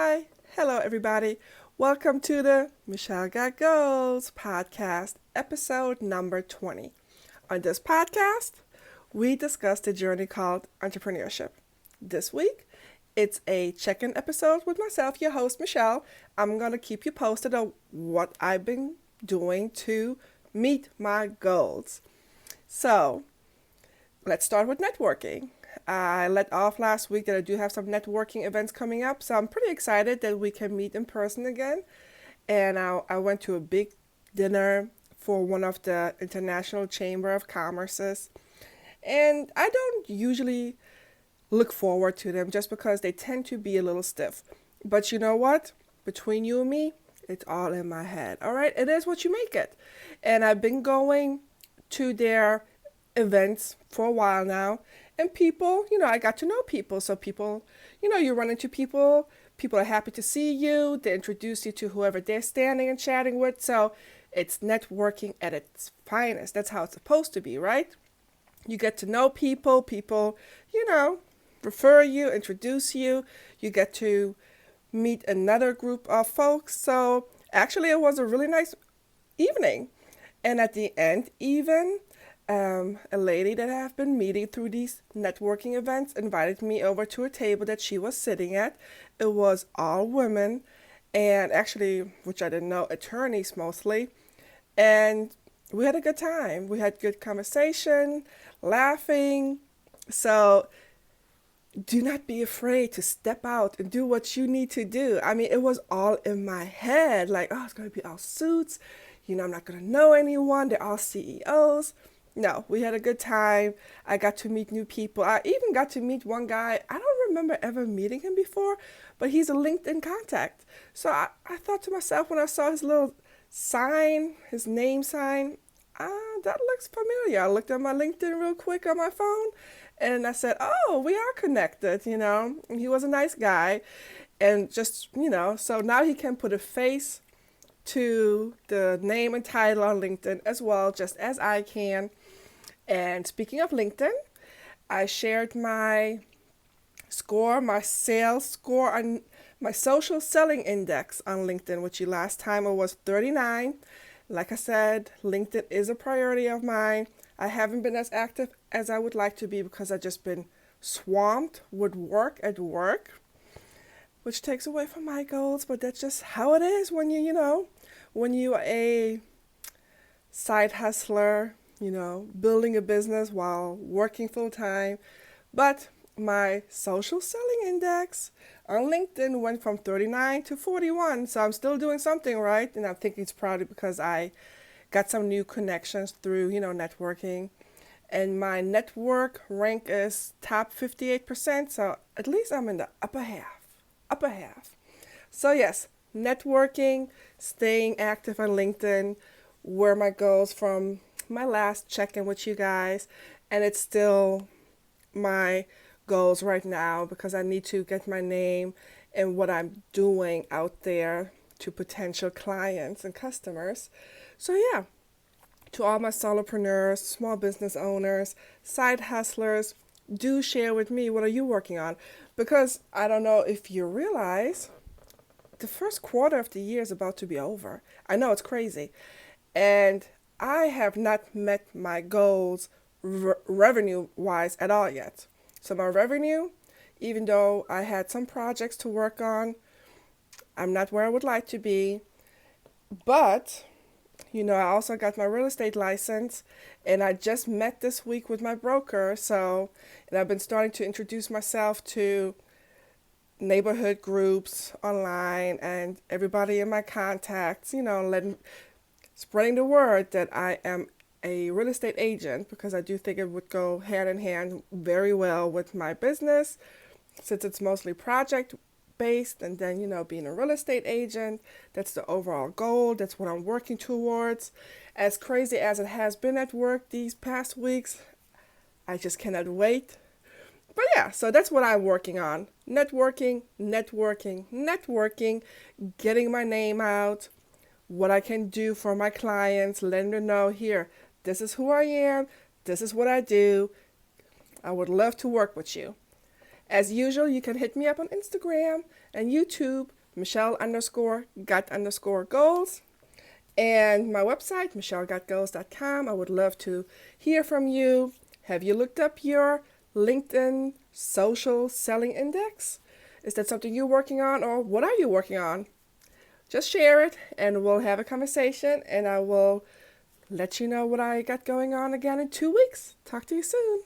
Hi, hello everybody. Welcome to the Michelle Got Goals podcast, episode number 20. On this podcast, we discuss the journey called entrepreneurship. This week, it's a check-in episode with myself, your host, Michelle. I'm going to keep you posted on what I've been doing to meet my goals. So, let's start with networking. I let off last week that I do have some networking events coming up, so I'm pretty excited that we can meet in person again. And I went to a big dinner for one of the International Chamber of Commerce's. And I don't usually look forward to them just because they tend to be a little stiff. But you know what? Between you and me, it's all in my head. All right? It is what you make it. And I've been going to their events for a while now. And people, I got to know people. So people, you run into people. People are happy to see you. They introduce you to whoever they're standing and chatting with. So it's networking at its finest. That's how it's supposed to be, right? You get to know people. People, refer you, introduce you. You get to meet another group of folks. So actually, it was a really nice evening. And at the end, even a lady that I've been meeting through these networking events invited me over to a table that she was sitting at. It was all women, and actually, which I didn't know, attorneys mostly. And we had a good time. We had good conversation, laughing. So do not be afraid to step out and do what you need to do. I mean, it was all in my head, like, oh, it's going to be all suits. I'm not going to know anyone. They're all CEOs. No, we had a good time. I got to meet new people. I even got to meet one guy. I don't remember ever meeting him before, but he's a LinkedIn contact. So I thought to myself when I saw his little sign, his name sign, that looks familiar. I looked at my LinkedIn real quick on my phone, and I said, oh, we are connected, And he was a nice guy. And just, so now he can put a face to the name and title on LinkedIn as well, just as I can. And speaking of LinkedIn, I shared my score, my sales score on my social selling index on LinkedIn with you last time. It was 39. Like I said, LinkedIn is a priority of mine. I haven't been as active as I would like to be because I've just been swamped with work at work, which takes away from my goals, but that's just how it is when when you're a side hustler, building a business while working full time. But my social selling index on LinkedIn went from 39 to 41. So I'm still doing something right. And I think it's probably because I got some new connections through, networking. And my network rank is top 58%. So at least I'm in the upper half. So yes, networking, staying active on LinkedIn were my goals from my last check-in with you guys, and it's still my goals right now because I need to get my name and what I'm doing out there to potential clients and customers. So yeah, to all my solopreneurs, small business owners, side hustlers, do share with me what are you working on, because I don't know if you realize the first quarter of the year is about to be over. I know it's crazy. And I have not met my goals revenue-wise at all yet. So my revenue, even though I had some projects to work on, I'm not where I would like to be. But, I also got my real estate license, and I just met this week with my broker. And I've been starting to introduce myself to neighborhood groups online and everybody in my contacts, spreading the word that I am a real estate agent, because I do think it would go hand in hand very well with my business, since it's mostly project based. And then, being a real estate agent, that's the overall goal. That's what I'm working towards. As crazy as it has been at work these past weeks, I just cannot wait. But yeah, so that's what I'm working on. Networking, getting my name out, what I can do for my clients, letting them know, here, this is who I am, this is what I do. I would love to work with you. As usual, you can hit me up on Instagram and YouTube, Michelle_got_goals. And my website, michellegotgoals.com. I would love to hear from you. Have you looked up your LinkedIn social selling index? Is that something you're working on, or what are you working on? Just share it and we'll have a conversation, and I will let you know what I got going on again in 2 weeks. Talk to you soon.